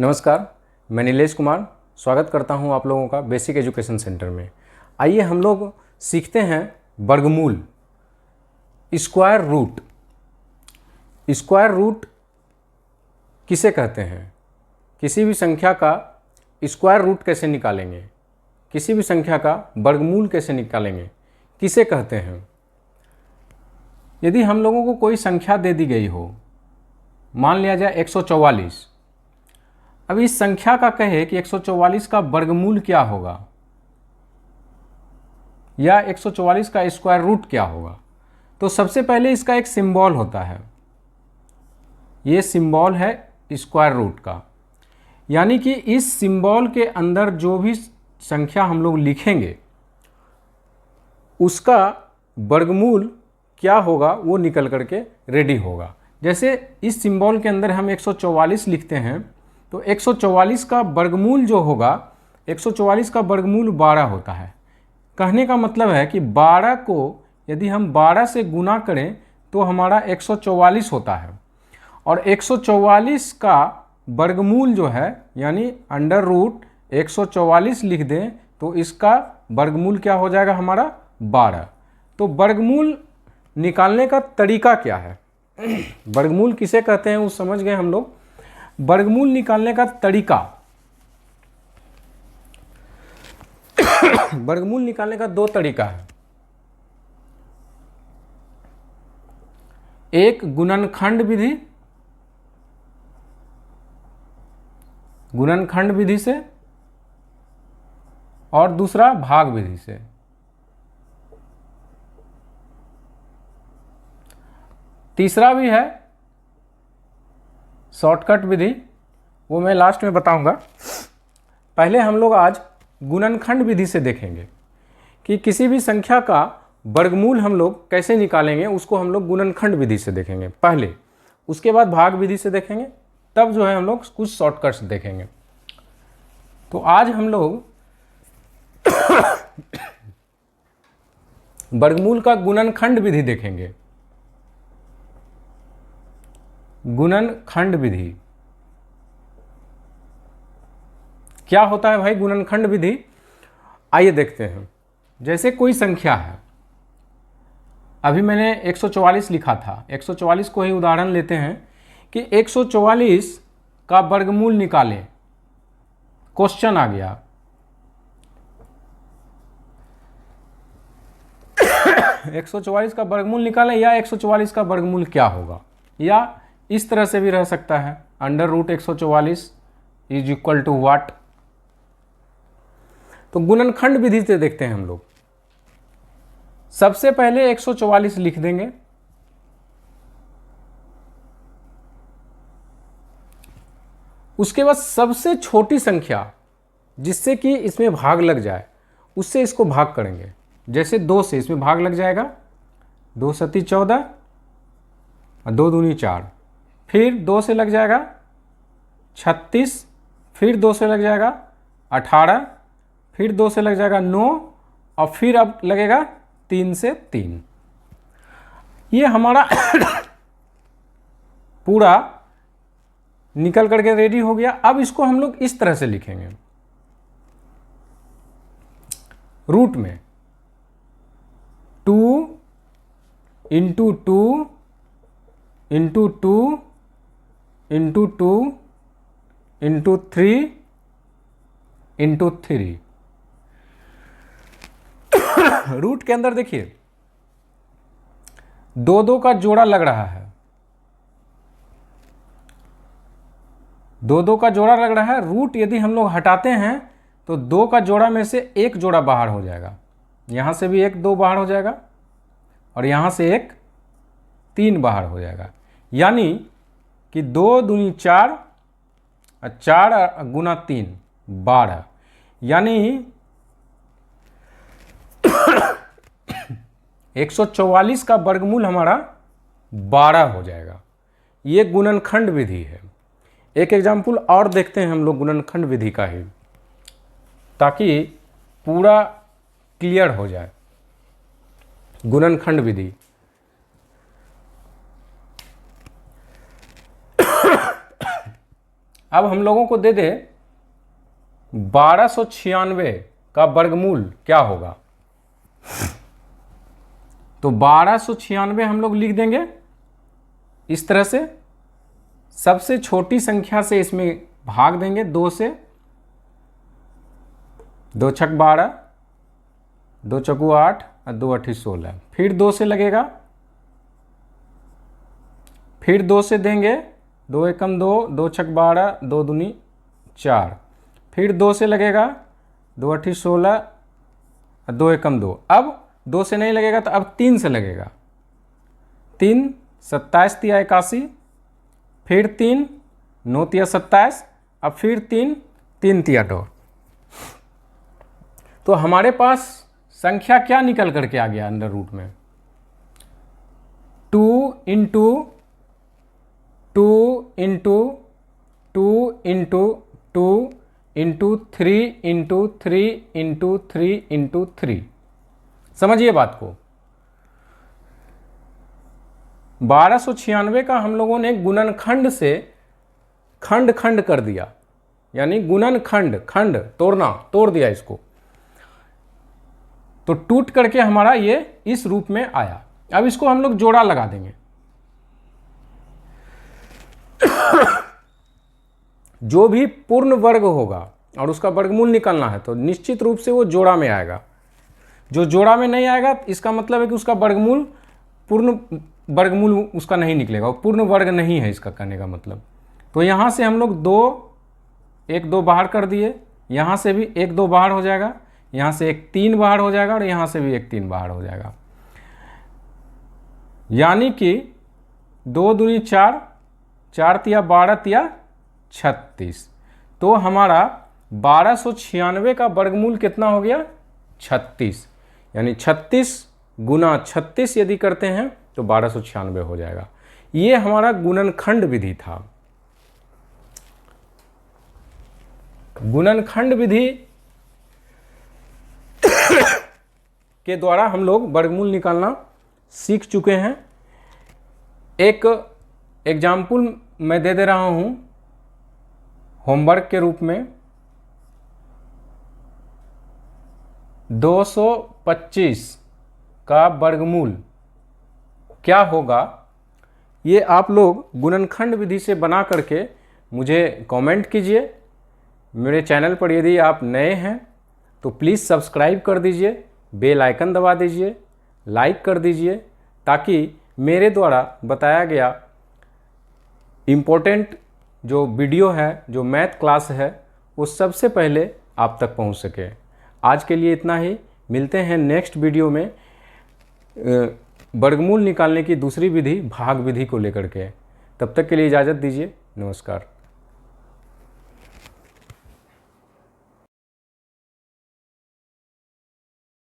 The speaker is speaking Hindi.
नमस्कार, मैं नीलेश कुमार स्वागत करता हूं आप लोगों का बेसिक एजुकेशन सेंटर में। आइए हम लोग सीखते हैं वर्गमूल, स्क्वायर रूट। स्क्वायर रूट किसे कहते हैं? किसी भी संख्या का स्क्वायर रूट कैसे निकालेंगे, किसी भी संख्या का वर्गमूल कैसे निकालेंगे, किसे कहते हैं? यदि हम लोगों को कोई संख्या दे दी गई हो, मान लिया जाए 144। अब इस संख्या का कहे कि 144 का वर्गमूल क्या होगा या 144 का स्क्वायर रूट क्या होगा, तो सबसे पहले इसका एक सिंबल होता है। ये सिंबल है स्क्वायर रूट का, यानी कि इस सिंबल के अंदर जो भी संख्या हम लोग लिखेंगे उसका वर्गमूल क्या होगा वो निकल करके रेडी होगा। जैसे इस सिंबल के अंदर हम 144 लिखते हैं तो 144 का वर्गमूल जो होगा, 144 का वर्गमूल 12 होता है। कहने का मतलब है कि 12 को यदि हम 12 से गुना करें तो हमारा 144 होता है, और 144 का वर्गमूल जो है यानी अंडर रूट 144 लिख दें तो इसका वर्गमूल क्या हो जाएगा हमारा 12। तो वर्गमूल निकालने का तरीका क्या है? वर्गमूल किसे कहते हैं वो समझ गए हम लोग। वर्गमूल निकालने का तरीका, वर्गमूल निकालने का दो तरीका है। एक गुणनखंड विधि, गुणनखंड विधि से, और दूसरा भाग विधि से। तीसरा भी है शॉर्टकट विधि, वो मैं लास्ट में बताऊंगा। पहले हम लोग आज गुणनखंड विधि से देखेंगे कि किसी भी संख्या का वर्गमूल हम लोग कैसे निकालेंगे, उसको हम लोग गुणनखंड विधि से देखेंगे पहले, उसके बाद भाग विधि से देखेंगे, तब जो है हम लोग कुछ शॉर्टकट्स देखेंगे। तो आज हम लोग वर्गमूल का गुणनखंड विधि देखेंगे। गुणनखंड विधि क्या होता है भाई? गुणनखंड विधि आइए देखते हैं। जैसे कोई संख्या है, अभी मैंने 144 लिखा था, 144 को ही उदाहरण लेते हैं कि 144 का वर्गमूल निकालें। क्वेश्चन आ गया 144 का वर्गमूल निकालें या 144 का वर्गमूल क्या होगा, या इस तरह से भी रह सकता है, under root 144 is equal to what. तो गुणनखंड विधि से देखते हैं हम लोग। सबसे पहले 144 लिख देंगे, उसके बाद सबसे छोटी संख्या जिससे कि इसमें भाग लग जाए उससे इसको भाग करेंगे। जैसे 2 से इसमें भाग लग जाएगा, 2 सती 14 और 2 दूनी 4, फिर 2 से लग जाएगा 36, फिर 2 से लग जाएगा 18, फिर 2 से लग जाएगा 9, और फिर अब लगेगा 3 से 3। ये हमारा पूरा निकल करके रेडी हो गया। अब इसको हम लोग इस तरह से लिखेंगे, रूट में 2 into 2 into 2 into 2 into 3 into 3। Root के अंदर देखिए 2 का जोड़ा लग रहा है, 2 का जोड़ा लग रहा है। रूट यदि हम लोग हटाते हैं तो 2 का जोड़ा में से एक जोड़ा बाहर हो जाएगा, यहां से भी एक 2 बाहर हो जाएगा, और यहां से एक 3 बाहर हो जाएगा। यानी कि 2 दूनी 4, 4 गुना 3 12, यानी 144 का वर्गमूल हमारा 12 हो जाएगा। ये गुणनखंड विधि है। एक एग्जाम्पल और देखते हैं हम लोग गुणनखंड विधि का ही, ताकि पूरा क्लियर हो जाए। गुणनखंड विधि अब हम लोगों को दे दे 1296 का वर्गमूल क्या होगा, तो 1296 हम लोग लिख देंगे इस तरह से। सबसे छोटी संख्या से इसमें भाग देंगे 2 से, 2 छक 12, 2 चकू 8 और 2 अठी 16। फिर 2 से लगेगा, फिर 2 से देंगे, 2 एकम 2, 2 छक 12, 2 दूनी 4। फिर 2 से लगेगा, 2 अठी 16 और 2 एकम 2। अब 2 से नहीं लगेगा तो अब 3 से लगेगा। 3 27 तिया 81, फिर 3 9 तिया 27, अब फिर 3 3 तिया 2। तो हमारे पास संख्या क्या निकल करके आ गया अंडर रूट में, 2 into 2 into 2 into 2 into 3 into 3 into 3 into 3। समझिए बात को। 1296 का हम लोगों ने गुणनखंड से खंड खंड कर दिया, यानी गुणनखंड, खंड तोड़ दिया इसको, तो टूट करके हमारा ये इस रूप में आया। अब इसको हम लोग जोड़ा लगा देंगे। जो भी पूर्ण वर्ग होगा और उसका वर्गमूल निकालना है तो निश्चित रूप से वो जोड़ा में आएगा। जो जोड़ा में नहीं आएगा इसका मतलब है कि उसका वर्गमूल पूर्ण वर्गमूल उसका नहीं निकलेगा, वो पूर्ण वर्ग नहीं है इसका कहने का मतलब। तो यहाँ से हम लोग 1 2 बाहर कर दिए, यहाँ से भी 1 2 बाहर हो जाएगा, यहाँ से 1 3 बाहर हो जाएगा और यहाँ से भी 1 3 बाहर हो जाएगा। यानी कि 2 दूनी 4, 4 तिया 12 तिया 36। तो हमारा 1296 का वर्गमूल कितना हो गया, 36। यानी 36 गुना 36 यदि करते हैं तो 1296 हो जाएगा। ये हमारा गुणनखंड विधि था। गुणनखंड विधि के द्वारा हम लोग वर्गमूल निकालना सीख चुके हैं। एक एग्जाम्पल मैं दे रहा हूं होमवर्क के रूप में। 225 का वर्गमूल क्या होगा, ये आप लोग गुणनखंड विधि से बना करके मुझे कमेंट कीजिए। मेरे चैनल पर यदि आप नए हैं तो प्लीज़ सब्सक्राइब कर दीजिए, बेल आइकन दबा दीजिए, लाइक कर दीजिए, ताकि मेरे द्वारा बताया गया इम्पोर्टेंट जो वीडियो है, जो मैथ क्लास है, वो सबसे पहले आप तक पहुंच सके। आज के लिए इतना ही। मिलते हैं नेक्स्ट वीडियो में वर्गमूल निकालने की दूसरी विधि, भाग विधि को लेकर के। तब तक के लिए इजाज़त दीजिए। नमस्कार।